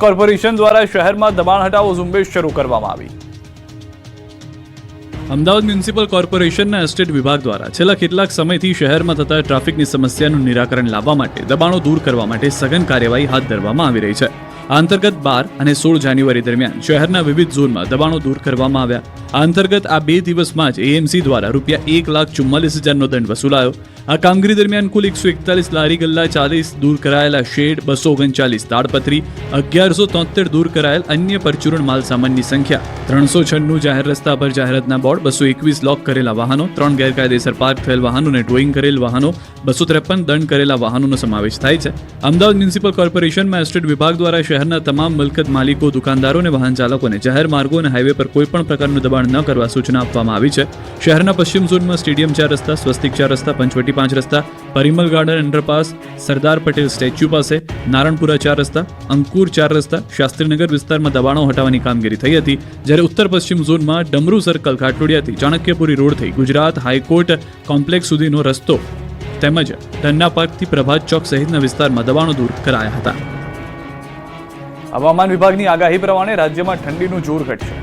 Corporation દ્વારા શહેરમાં દબાણ હટાવો ઝુંબેશ શરૂ કરવામાં આવી। અમદાવાદ મ્યુનિસિપલ કોર્પોરેશનના એસ્ટેટ વિભાગ દ્વારા છેલ્લા કેટલાક સમયથી શહેરમાં થતા ટ્રાફિકની સમસ્યાનું નિરાકરણ લાવવા માટે દબાણો દૂર કરવા માટે સઘન કાર્યવાહી હાથ ધરવામાં આવી રહી છે। આ અંતર્ગત 12 અને 16 જાન્યુઆરી દરમિયાન શહેરના વિવિધ ઝોનમાં દબાણો દૂર કરવામાં આવ્યા। આ અંતર્ગત આ 2 દિવસમાં જ એએમસી દ્વારા ₹1,44,000નો દંડ વસૂલાયો। આ કામગીરી દરમિયાન કુલ 141 લારી ગલ્લા, 40 દૂર કરાયેલા શેડ, 239 તાડપત્રી, 1173 દૂર કરાયેલ અન્ય પરચુરણ માલ સામાનની સંખ્યા, 396 જાહેર રસ્તા પર જાહેરાતના બોર્ડ, 221 લોક કરેલા વાહનો, 3 ગેરકાયદેસર પાર્ક થયેલ વાહનોને ટોઈંગ કરેલ વાહનો, 253 દંડ કરેલા વાહનોનો સમાવેશ થાય છે। અમદાવાદ મ્યુનિસિપલ કોર્પોરેશનમાં એસ્ટેટ વિભાગ દ્વારા શહેરના તમામ મિલકત માલિકો, દુકાનદારો અને વાહન ચાલકોને જાહેર માર્ગો અને હાઈવે પર કોઈપણ પ્રકારનું દબાણ ન કરવા સૂચના આપવામાં આવી છે। શહેરના પશ્ચિમ ઝોનમાં સ્ટેડિયમ 4 રસ્તા, સ્વસ્તિક 4 રસ્તા, પંચવટી 5 રસ્તા, Parimal garden underpass, Sardar Patel statue પાસે, નારણપુરા 4 રસ્તા, અંકુર 4 રસ્તા, શાસ્ત્રીનગર વિસ્તારમાં દબાણો હટાવવાની કામગીરી થઈ હતી। જ્યારે ઉત્તર પશ્ચિમ ઝોનમાં ડમરૂ સર્કલ, ઘાટલોડિયાથી ચાણક્યપુરી રોડ થઈ ગુજરાત હાઈકોર્ટ કોમ્પ્લેક્સ સુધીનો રસ્તો તેમજ ધન્ના પાર્કથી પ્રભાત ચોક સહિતના વિસ્તારમાં દબાણો દૂર કરાયા હતા। હવામાન વિભાગની આગાહી પ્રમાણે રાજ્યમાં ઠંડીનું જોર ઘટશે।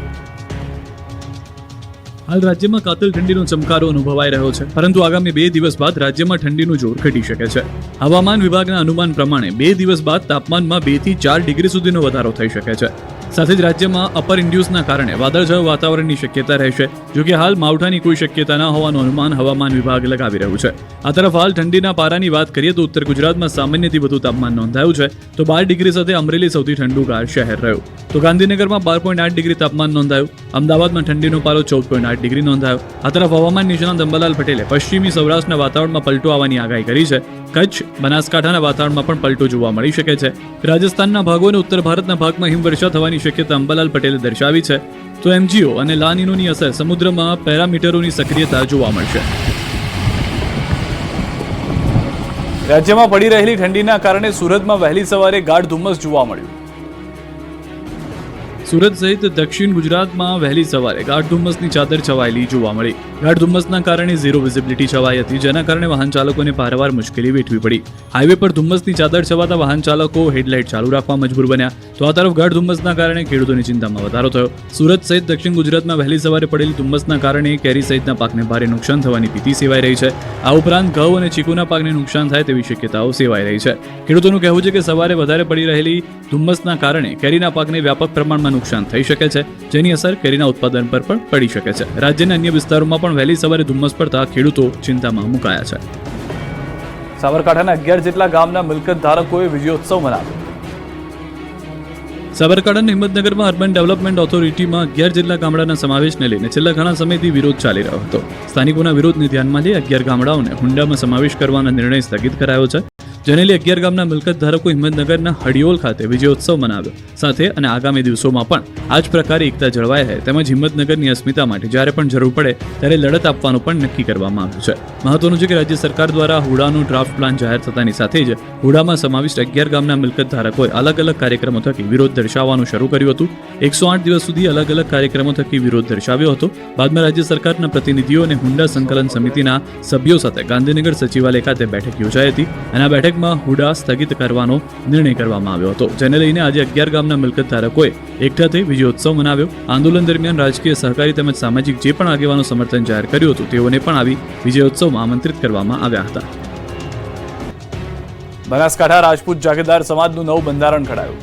હાલ રાજ્યમાં કાતિલ ઠંડીનો ચમકારો અનુભવાઈ રહ્યો છે, પરંતુ આગામી 2 દિવસ બાદ રાજ્યમાં ઠંડીનું જોર ઘટી શકે છે। હવામાન વિભાગના અનુમાન પ્રમાણે 2 દિવસ બાદ તાપમાનમાં 2 થી 4 ડિગ્રી સુધીનો વધારો થઈ શકે છે। સાથે જ રાજ્યમાં અપર ઇન્ડ્યુસના કારણે વાદળછાયું વાતાવરણની શક્યતા રહેશે। જોકે હાલ માવઠાની કોઈ શક્યતા ન હોવાનું અનુમાન હવામાન વિભાગ લગાવી રહ્યું છે। આ તરફ હાલ ઠંડીના પારાની વાત કરીએ તો ઉત્તર ગુજરાતમાં સામાન્યથી વધુ તાપમાન નોંધાયું છે, તો 12 ડિગ્રી સાથે અમરેલી સૌથી ઠંડુગાર શહેર રહ્યું, તો ગાંધીનગરમાં 12.8 ડિગ્રી તાપમાન નોંધાયું, અમદાવાદમાં ઠંડીનો પારો 14.8 ડિગ્રી નોંધાયો। આ તરફ હવામાન નિષ્ણાત અંબાલાલ પટેલે પશ્ચિમી સૌરાષ્ટ્રના વાતાવરણમાં પલટો આવવાની આગાહી કરી છે। કચ્છ, બનાસકાંઠાના વાતાવરણમાં પણ પલટો જોવા મળી શકે છે। રાજસ્થાનના ભાગો અને ઉત્તર ભારતના ભાગમાં હિમવર્ષા થવાની શક્યતા અંબાલાલ પટેલે દર્શાવી છે। તો એમજીઓ અને લા નીનોની અસર સમુદ્રમાં પેરામીટરોની સક્રિયતા જોવા મળશે। રાજ્યમાં પડી રહેલી ઠંડીના કારણે સુરતમાં વહેલી સવારે ગાઢ ધુમ્મસ જોવા મળ્યું। સુરત સહિત દક્ષિણ ગુજરાતમાં વહેલી સવારે ગાઢ ધુમ્મસની ચાદર છવાયેલી જોવા મળી। ગાઢ ધુમ્મસના કારણે ઝીરો વિઝિબિલિટી છવાઈ હતી, જેના કારણે વાહન ચાલકોને પારાવાર મુશ્કેલી વેઠવી પડી। હાઈવે પર ધુમ્મસની ચાદર છવાતા વાહન ચાલકો હેડલાઇટ ચાલુ રાખવા મજબૂર બન્યા। તો આ તરફ ગાઢ ધુમ્મસના કારણે ખેડૂતોની ચિંતામાં વધારો થયો। સુરત સહિત દક્ષિણ ગુજરાતમાં વહેલી સવારે પડેલી ધુમ્મસના કારણે કેરી સહિતના પાકને ભારે નુકસાન થવાની ભીતિ સેવાઈ રહી છે। આ ઉપરાંત ઘઉં અને ચીકુના પાકને નુકસાન થાય તેવી શક્યતાઓ સેવાઈ રહી છે। ખેડૂતોનું કહેવું છે કે સવારે વધારે પડી રહેલી ધુમ્મસના કારણે કેરીના પાકને વ્યાપક પ્રમાણમાં નુકસાન થઈ શકે છે, જેની અસર કેરીના ઉત્પાદન પર પણ પડી શકે છે। રાજ્યના અન્ય વિસ્તારોમાં પણ વહેલી સવારે ધુમ્મસ પડતા ખેડૂતો ચિંતામાં મુકાયા છે। સાબરકાંઠાના 11 જેટલા ગામના મિલકત ધારકોએ વિજયોત્સવ મનાવ્યો। સાબરકાંઠાના હિંમતનગરમાં અર્બન ડેવલપમેન્ટ ઓથોરિટીમાં 11 જેટલા ગામડાના સમાવેશને લઈને છેલ્લા ઘણા સમયથી વિરોધ ચાલી રહ્યો હતો। સ્થાનિકોના વિરોધને ધ્યાનમાં લઈ 11 ગામડાઓને હુંડામાં સમાવેશ કરવાના નિર્ણય સ્થગિત કરાયો છે, જેને લઈ 11 ગામના મિલકત ધારકો હિંમતનગરના હડિયોલ ખાતે વિજયોત્સવ મનાવ્યો। સાથે અને આગામી દિવસોમાં પણ આ જ પ્રકારે એકતા જળવાઈ રહે તેમજ હિંમતનગરની અસ્મિતા માટે જ્યારે પણ જરૂર પડે ત્યારે લડત આપવાનું પણ નક્કી કરવામાં આવ્યું છે। મહત્વનું છે કે રાજ્ય સરકાર દ્વારા હુડાનો ડ્રાફ્ટ પ્લાન જાહેર થતાની સાથે જ હુડામાં સમાવિષ્ટ 11 ગામના મિલકત ધારકોએ અલગ અલગ કાર્યક્રમો થકી વિરોધ દર્શાવવાનું શરૂ કર્યું હતું। 108 દિવસ સુધી અલગ અલગ કાર્યક્રમો થકી વિરોધ દર્શાવ્યો હતો। બાદમાં રાજ્ય સરકારના પ્રતિનિધિઓ અને હુંડા સંકલન સમિતિના સભ્યો સાથે ગાંધીનગર સચિવાલય ખાતે બેઠક યોજાઈ હતી અને આ બેઠકમાં હુડા સ્થગિત કરવાનો નિર્ણય કરવામાં આવ્યો હતો, જેને લઈને આજે 11 ગામના મિલકત ધારકોએ એકઠા થઈ વિજયોત્સવ મનાવ્યો। આંદોલન દરમિયાન રાજકીય, સહકારી તેમજ સામાજિક જે પણ આગેવાનો સમર્થન જાહેર કર્યું હતું તેઓને પણ આવી વિજયોત્સવમાં આમંત્રિત કરવામાં આવ્યા હતા। બનાસકાંઠા રાજપૂત જાગીરદાર સમાજનું નવું બંધારણ ઘડાયું।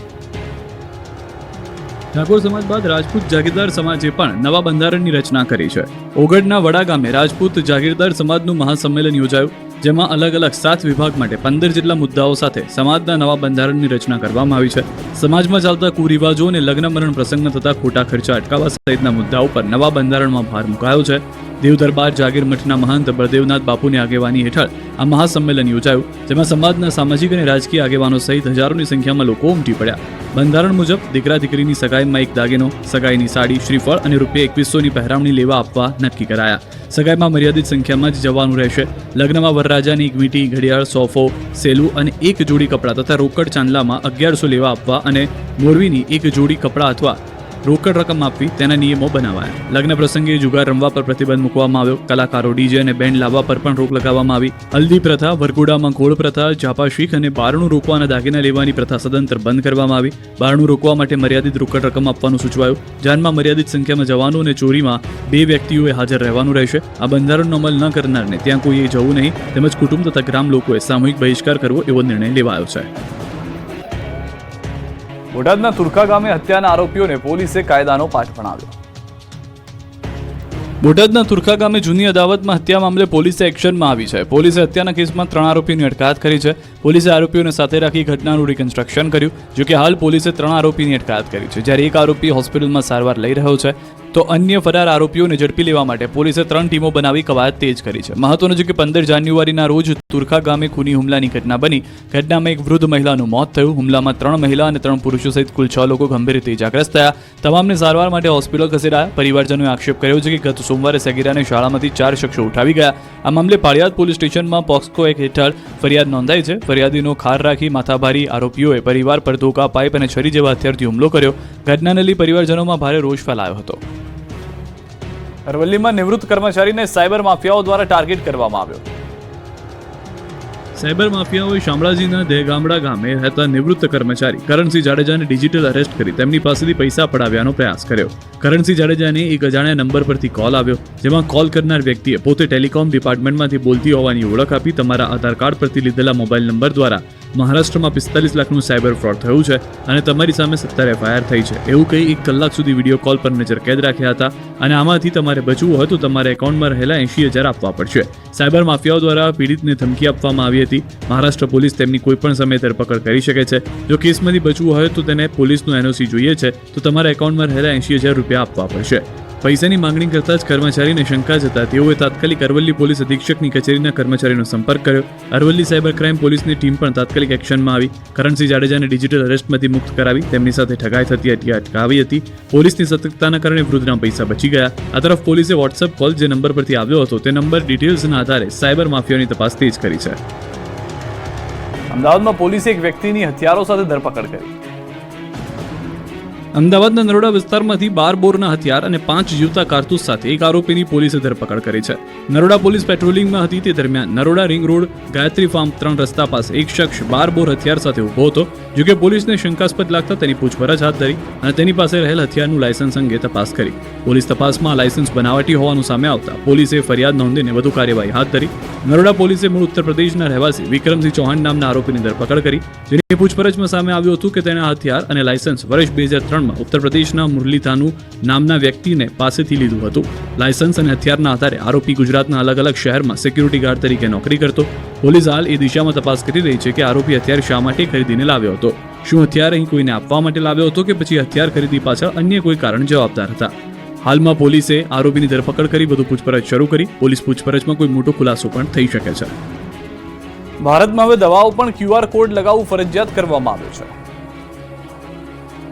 ઠાકોર સમાજ બાદ રાજપૂત જાગીરદાર સમાજે પણ નવા બંધારણની રચના કરી છે। ઓગઢના વડા ગામે રાજપૂત જાગીરદાર સમાજનું મહાસંમેલન યોજાયું, જેમાં અલગ અલગ 7 વિભાગ માટે 15 જેટલા મુદ્દાઓ સાથે સમાજના નવા બંધારણની રચના કરવામાં આવી છે। સમાજમાં ચાલતા કુરિવાજો અને લગ્ન મરણ પ્રસંગમાં થતા ખોટા ખર્ચા અટકાવવા સહિતના મુદ્દાઓ પર નવા બંધારણમાં ભાર મુકાયો છે। દેવ દરબાર જાગીર મઠના મહંત બળદેવનાથ બાપુની આગેવાની હેઠળ આ મહાસંમેલન યોજાયું, જેમાં સમાજના સામાજિક અને રાજકીય આગેવાનો સહિત હજારોની સંખ્યામાં લોકો ઉમટી પડ્યા। બંધારણ મુજબ દીકરા દીકરીની સગાઈમાં એક દાગીનો, સગાઈની સાડી, શ્રીફળ અને ₹2100ની પહેરામણી લેવા આપવા નક્કી કરાયા। સગાઈમાં મર્યાદિત સંખ્યામાં જ જવાનું રહેશે। લગ્નમાં વરરાજાની એક વીંટી, ઘડિયાળ, સોફો, સેલું અને એક જોડી કપડાં તથા રોકડ ચાંદલામાં 1100 લેવા આપવા અને મોરવીની એક જોડી કપડાં અથવા રોકડ રકમ આપવી તેના નિયમો બનાવાયા. લગ્ન પ્રસંગે જુગાર રમવા પર પ્રતિબંધ મૂકવામાં આવ્યો. કલાકારો, ડીજે અને બેન્ડ લાવવા પર પણ રોક લગાવવામાં આવી. હલ્દી પ્રથા, વરઘોડામાં ગોળ પ્રથા, ઝાપા શીખ અને બારણું રોકવા અને દાગીના લેવાની પ્રથા સદંતર બંધ કરવામાં આવી. બારણું રોકવા માટે મર્યાદિત રોકડ રકમ આપવાનું સૂચવાયું. જાનમાં મર્યાદિત સંખ્યામાં જવાનું અને ચોરીમાં 2 વ્યક્તિઓએ હાજર રહેવાનું રહેશે. આ બંધારણનો અમલ ન કરનારને ત્યાં કોઈએ જવું નહીં તેમજ કુટુંબ તથા ગ્રામ લોકોએ સામૂહિક બહિષ્કાર કરવો એવો નિર્ણય લેવાયો છે. બોટાદના તુરખા ગામે હત્યાના આરોપીઓને પોલીસે કાયદાનો પાઠ ભણાવ્યો. બોટાદના તુરખા ગામે જૂની અદાવતમાં હત્યા મામલે પોલીસે એક્શનમાં આવી છે. પોલીસે હત્યાના કેસમાં 3 આરોપીની અટકાયત કરી છે. પોલીસે આરોપીઓને સાથે રાખી ઘટનાનું રિકન્સ્ટ્રક્શન કર્યું. જોકે હાલ પોલીસે 3 આરોપીની અટકાયત કરી છે, જ્યારે એક આરોપી હોસ્પિટલમાં સારવાર લઈ રહ્યો છે. તો અન્ય ફરાર આરોપીઓને ઝડપી લેવા માટે પોલીસે 3 ટીમો બનાવી કવાયત તેજ કરી છે. મહત્વનું છે કે 15 જાન્યુઆરીના રોજ તુરખા ગામે ખૂની હુમલાની ઘટના બની. ઘટનામાં એક વૃદ્ધ મહિલાનું મોત થયું. હુમલામાં 3 મહિલા અને 3 પુરુષો સહિત કુલ 6 લોકો ગંભીર રીતે ઇજાગ્રસ્ત થયા. તમામને સારવાર માટે હોસ્પિટલ ખસેડાયા. પરિવારજનોએ આક્ષેપ કર્યો છે કે ગત સોમવારે સગીરાને શાળામાંથી 4 શખ્સો ઉઠાવી ગયા. આ મામલે પાળિયાદ પોલીસ સ્ટેશનમાં પોક્સકો એક્ટ હેઠળ ફરિયાદ નોંધાઈ છે. ફરિયાદીનો ખાર રાખી માથાભારી આરોપીઓએ પરિવાર પર ધોકા, પાઇપ અને છરી જેવા હથિયારથી હુમલો કર્યો. ઘટનાને લઈ પરિવારજનોમાં ભારે રોષ ફેલાયો હતો. અરવલ્લીમાં નિવૃત્ત કર્મચારીને સાયબર માફિયાઓ દ્વારા ટાર્ગેટ કરવામાં આવ્યો. સાયબર માફિયાઓએ શામળાજીના દેગામડા ગામે રહેતા નિવૃત્ત કર્મચારી કરણસિંહ જાડેજાને ડિજિટલ અરેસ્ટ કરી તેમની પાસેથી પૈસા પડાવ્યાનો પ્રયાસ કર્યો. કરણસિંહ જાડેજાને એક અજાણ્યા નંબર પરથી કોલ આવ્યો, જેમાં કોલ કરનાર વ્યક્તિએ પોતે ટેલિકોમ ડિપાર્ટમેન્ટમાંથી બોલતી હોવાની ઓળખ આપી તમારા આધાર કાર્ડ પરથી લીધેલા મોબાઈલ નંબર દ્વારા મહારાષ્ટ્રમાં 45 લાખનું સાયબર ફ્રોડ થયું છે અને તમારી સામે 17 FIR થઈ છે એવું કહી 1 કલાક સુધી વિડીયો કોલ પર નજર કેદ રાખ્યા હતા અને આમાંથી તમારે બચવું હોય તો તમારે એકાઉન્ટમાં રહેલા 80,000 આપવા પડશે. સાયબર માફિયાઓ દ્વારા પીડિતને ધમકી આપવામાં આવી હતી. મહારાષ્ટ્ર પોલીસ તેમની કોઈપણ સમયે ધરપકડ કરી શકે છે. જો કેસમાંથી બચવું હોય તો તેને પોલીસનું NOC જોઈએ છે તો તમારા એકાઉન્ટમાં રહેલા 80,000 રૂપિયા આપવા પડશે. પૈસાની માંગણી કરતા જ કર્મચારીને શંકા જતા તેઓએ તાત્કાલિક અરવલ્લી પોલીસ અધિક્ષકની કચેરીના કર્મચારીનો સંપર્ક કર્યો. અરવલ્લી સાયબર ક્રાઇમ પોલીસની ટીમ પણ તાત્કાલિક એક્શનમાં આવી. કરણસિંહ જાડેજાને ડિજિટલ અરેસ્ટમાંથી મુક્ત કરાવી તેમની સાથે ઠગાઈ થતી હતી અટકાવી હતી. પોલીસની સતર્કતાના કારણે વૃદ્ધના પૈસા બચી ગયા. આ તરફ પોલીસે વોટ્સએપ કોલ જે નંબર પરથી આવ્યો હતો તે નંબર ડિટેલ્સના આધારે સાયબર માફિયાની તપાસ તેજ કરી છે. અમદાવાદમાં પોલીસે એક વ્યક્તિની હથિયારો સાથે ધરપકડ કરી. અમદાવાદના નરોડા વિસ્તારમાંથી 12 બોરના હથિયાર અને 5 જીવતા કારતૂસ સાથે એક આરોપીની પોલીસે ધરપકડ કરી છે. નરોડા પોલીસ પેટ્રોલિંગમાં હતી તે દરમિયાન Naroda ring road Gayatri farm 3 રસ્તા પાસે એક શખ્સ 12 બોર હથિયાર સાથે ઊભો હતો. જોકે પોલીસને શંકાસ્પદ લાગતા તેની પૂછપરછ હાથ ધરી અને તેની પાસે રહેલ હથિયારનું લાયસન્સ અંગે તપાસ કરી. પોલીસ તપાસમાં લાયસન્સ બનાવટી હોવાનું સામે આવતા પોલીસે ફરિયાદ નોંધીને વધુ કાર્યવાહી હાથ ધરી. નરોડા પોલીસે મૂળ ઉત્તર પ્રદેશના રહેવાસી વિક્રમસિંહ ચૌહાણ નામના આરોપીની ધરપકડ કરી, જેની પૂછપરછમાં સામે આવ્યું હતું કે તેણે હથિયાર અને લાયસન્સ વર્ષ 2003માં ઉત્તર પ્રદેશના મુરલીધાનુ નામના વ્યક્તિને પાસેથી લીધું હતું. લાયસન્સ અને હથિયારના આધારે આરોપી ગુજરાતના અલગ અલગ શહેરમાં સિક્યુરિટી ગાર્ડ તરીકે નોકરી કરતો. પોલીસ હાલ એ દિશામાં તપાસ કરી રહી છે કે આરોપી હથિયાર શા માટે ખરીદીને લાવ્યો હતો. શું હથિયાર અહીં કોઈને આપવા માટે લાવ્યો હતો કે પછી હથિયાર ખરીદી પાછળ અન્ય કોઈ કારણ જવાબદાર હતા? હાલમાં પોલીસે આરોપીની ધરપકડ કરી વધુ પૂછપરછ શરૂ કરી. પોલીસ પૂછપરછમાં કોઈ મોટો ખુલાસો પણ થઈ શકે છે. ભારતમાં હવે દવાઓ પણ QR કોડ લગાવવું ફરજિયાત કરવામાં આવ્યું છે.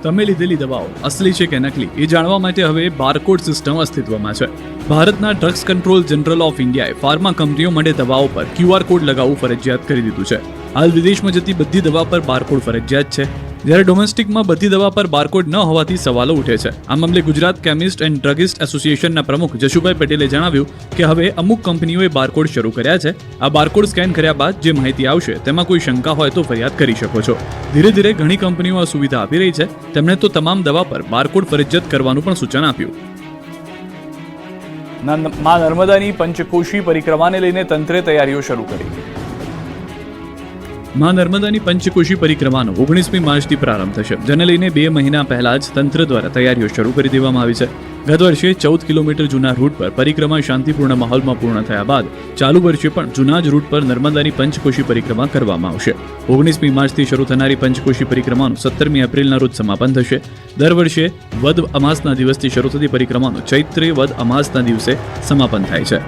તમે લીધેલી દવાઓ અસલી છે કે નકલી એ જાણવા માટે હવે બારકોડ સિસ્ટમ અસ્તિત્વમાં છે. ભારતના ડ્રગ્સ કંટ્રોલ જનરલ ઓફ ઇન્ડિયાએ ફાર્મા કંપનીઓ માટે દવાઓ પર QR કોડ લગાવવું ફરજિયાત કરી દીધું છે. હાલ વિદેશમાં જતી બધી દવા પર બારકોડ ફરજિયાત છે, જ્યારે ડોમેસ્ટિકમાં બધી દવા પર બારકોડ ન હોવાથી સવાલો ઉઠે છે. આ મામલે ગુજરાત કેમિસ્ટ એન્ડ ડ્રગિસ્ટ એસોસિએશનના પ્રમુખ જશુભાઈ પટેલે જણાવ્યું કે હવે અમુક કંપનીઓએ બારકોડ શરૂ કર્યા છે. આ બારકોડ સ્કેન કર્યા બાદ જે માહિતી આવશે તેમાં કોઈ શંકા હોય તો ફરિયાદ કરી શકો છો. ધીરે ધીરે ઘણી કંપનીઓ આ સુવિધા આપી રહી છે. તેમણે તો તમામ દવા પર બારકોડ ફરજિયાત કરવાનું પણ સૂચન આપ્યું. માં નર્મદાની પંચકોશી પરિક્રમાને લઈને તંત્રે તૈયારીઓ શરૂ કરી. માં નર્મદાની પંચકોશી પરિક્રમાનો 19મી માર્ચથી પ્રારંભ થશે, જેને લઈને 2 મહિના પહેલા જ તંત્ર દ્વારા તૈયારીઓ શરૂ કરી દેવામાં આવી છે. ગત વર્ષે 14 કિલોમીટર જૂના રૂટ પર પરિક્રમા શાંતિપૂર્ણ માહોલમાં પૂર્ણ થયા બાદ ચાલુ વર્ષે પણ જૂના જ રૂટ પર નર્મદાની પંચકોશી પરિક્રમા કરવામાં આવશે. 19મી માર્ચથી શરૂ થનારી પંચકોશી પરિક્રમાનું 17મી એપ્રિલના રોજ સમાપન થશે. દર વર્ષે વદ અમાસના દિવસથી શરૂ થતી પરિક્રમાનું ચૈત્રી વદ અમાસના દિવસે સમાપન થાય છે.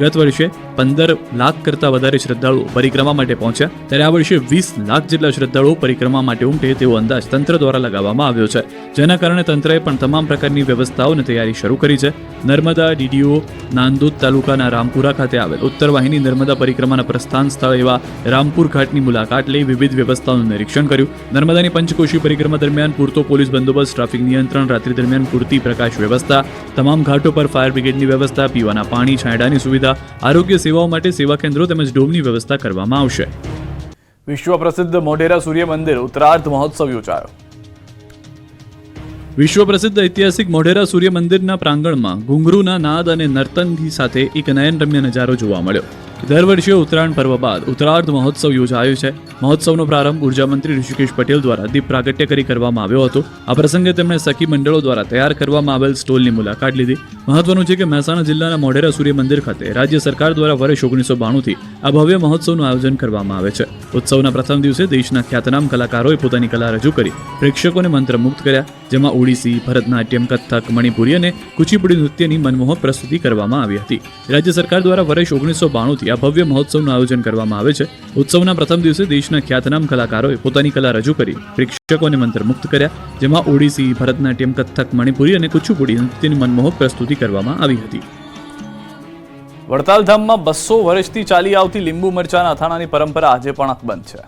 ગત વર્ષે 15 લાખ કરતાં વધારે શ્રદ્ધાળુઓ પરિક્રમા માટે પહોંચ્યા, ત્યારે આ વર્ષે 20 લાખ જેટલા શ્રદ્ધાળુઓ પરિક્રમા માટે ઉમટે તેવો અંદાજ તંત્ર દ્વારા લગાવવામાં આવ્યો છે, જેના કારણે તંત્રએ પણ તમામ પ્રકારની વ્યવસ્થાઓ અને તૈયારી શરૂ કરી છે. નર્મદા ડીડીઓ નાંદોદ તાલુકાના રામપુરા ખાતે આવેલ ઉત્તર વાહિની નર્મદા પરિક્રમાના પ્રસ્થાન સ્થળ એવા રામપુર ઘાટની મુલાકાત લઈ વિવિધ વ્યવસ્થાઓનું નિરીક્ષણ કર્યું. નર્મદાની પંચકોશી પરિક્રમા દરમિયાન પૂરતો પોલીસ બંદોબસ્ત, ટ્રાફિક નિયંત્રણ, રાત્રિ દરમિયાન પૂરતી પ્રકાશ વ્યવસ્થા, તમામ ઘાટો પર ફાયર બ્રિગેડની વ્યવસ્થા, પીવાના પાણી, છાંયડાની સુવિધા, આરોગ્ય સેવાઓ માટે સેવા કેન્દ્રો તેમજ ડોમની વ્યવસ્થા કરવામાં આવશે. વિશ્વ પ્રસિદ્ધ મોઢેરા સૂર્ય મંદિર ઉત્તરાર્ધ મહોત્સવ યોજાયો. વિશ્વ પ્રસિદ્ધ ઐતિહાસિક મોઢેરા સૂર્ય મંદિરના પ્રાંગણમાં ઘુંઘરૂના નાદ અને નર્તનથી સાથે એક નયનરમ્ય નજારો જોવા મળ્યો. દર વર્ષે ઉત્તરાયણ પર્વ બાદ ઉત્તરાર્ધ મહોત્સવ યોજાયો છે. મહોત્સવનો પ્રારંભ ઉર્જા મંત્રી ઋષિકેશ પટેલ દ્વારા દીપ પ્રાગટ્ય કરી કરવામાં આવ્યો હતો. આ પ્રસંગે તેમણે સખી મંડળો દ્વારા તૈયાર કરવામાં આવેલ સ્ટોલની મુલાકાત લીધી. મહત્વનું છે કે મહેસાણા જિલ્લાના મોઢેરા સૂર્ય મંદિર ખાતે રાજ્ય સરકાર દ્વારા વર્ષ 1992થી આ ભવ્ય મહોત્સવનું આયોજન કરવામાં આવે છે. ઉત્સવના પ્રથમ દિવસે દેશના ખ્યાતનામ કલાકારોએ પોતાની કલા રજૂ કરી પ્રેક્ષકોને મંત્રમુગ્ધ કર્યા, જેમાં ઓડિસી, ભરતનાટ્યમ, કથક, મણિપુરી અને કુચીપુડી નૃત્યની મનમોહક પ્રસ્તુતિ કરવામાં આવી હતી. રાજ્ય સરકાર દ્વારા વર્ષ 1992થી આ ભવ્ય મહોત્સવનું આયોજન કરવામાં આવે છે. ઉત્સવના પ્રથમ દિવસે દેશના ખ્યાતનામ કલાકારોએ પોતાની કલા રજૂ કરી પ્રેક્ષકોને મંત્રમુગ્ધ કર્યા, જેમાં ઓડિસી, ભરતનાટ્યમ, કથક, મણિપુરી અને કુચીપુડી નૃત્યની મનમોહક પ્રસ્તુતિ કરવામાં આવી હતી. વડતાલ ધામમાં 200 વર્ષથી ચાલી આવતી લીંબુ મરચાના અથાણાની પરંપરા આજે પણ અકબંધ છે.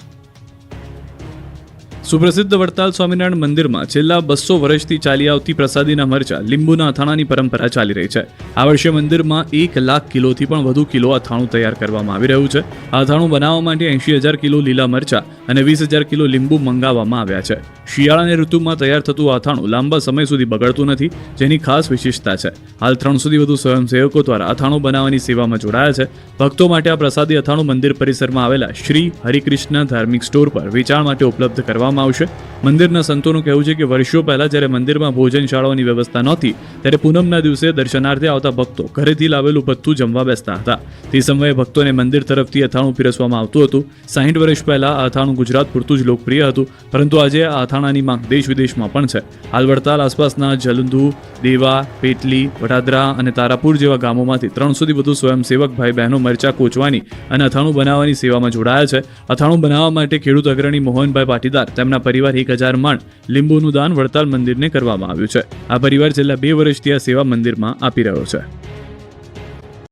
સુપ્રસિદ્ધ વડતાલ સ્વામિનારાયણ મંદિરમાં છેલ્લા 200 વર્ષથી ચાલી આવતી પ્રસાદીના મરચા લીંબુના અથાણાની પરંપરા ચાલી રહી છે. આ વર્ષે મંદિરમાં 1 લાખ કિલોથી પણ વધુ કિલો અથાણું તૈયાર કરવામાં આવી રહ્યું છે. આ અથાણું બનાવવા માટે 80,000 કિલો લીલા મરચા અને 20,000 કિલો લીંબુ મંગાવવામાં આવ્યા છે. શિયાળાની ઋતુમાં તૈયાર થતું આ અથાણું લાંબા સમય સુધી બગડતું નથી, જેની ખાસ વિશેષતા છે. હાલ 300થી વધુ સ્વયંસેવકો દ્વારા અથાણું બનાવવાની સેવામાં જોડાયા છે. ભક્તો માટે આ પ્રસાદી અથાણું મંદિર પરિસરમાં આવેલા શ્રી હરિકૃષ્ણ ધાર્મિક સ્ટોર પર વેચાણ માટે ઉપલબ્ધ કરવામાં આવશે. મંદિરના સંતોનું કહેવું છે કે વર્ષો પહેલા જ્યારે મંદિરમાં ભોજનશાળાઓની વ્યવસ્થા નહોતી, ત્યારે પૂનમના દિવસે દર્શનાર્થે આવતા ભક્તો ઘરેથી લાવેલું ભથ્થું જમવા બેસતા હતા. તે સમયે ભક્તોને મંદિર તરફથી અથાણું પીરસવામાં આવતું હતું. 60 વર્ષ પહેલા આ અથાણું ગુજરાત પૂરતું જ લોકપ્રિય હતું, પરંતુ આજે આ અથાણાની માંગ દેશ વિદેશમાં પણ છે. હાલ વડતાલ આસપાસના જલંધુ, દેવા, પેટલી, વડાદરા અને તારાપુર જેવા ગામોમાંથી 300થી વધુ સ્વયંસેવક ભાઈ બહેનો મરચા કોચવાની અને અથાણું બનાવવાની સેવામાં જોડાયા છે. અથાણું બનાવવા માટે ખેડૂત અગ્રણી મોહનભાઈ પાટીદાર તેમના પરિવાર 1000 મણ લીંબુનું દાન વડતાલ મંદિરને કરવામાં આવ્યું છે. આ પરિવાર છેલ્લા 2 વર્ષથી આ સેવા મંદિરમાં આપી રહ્યો છે.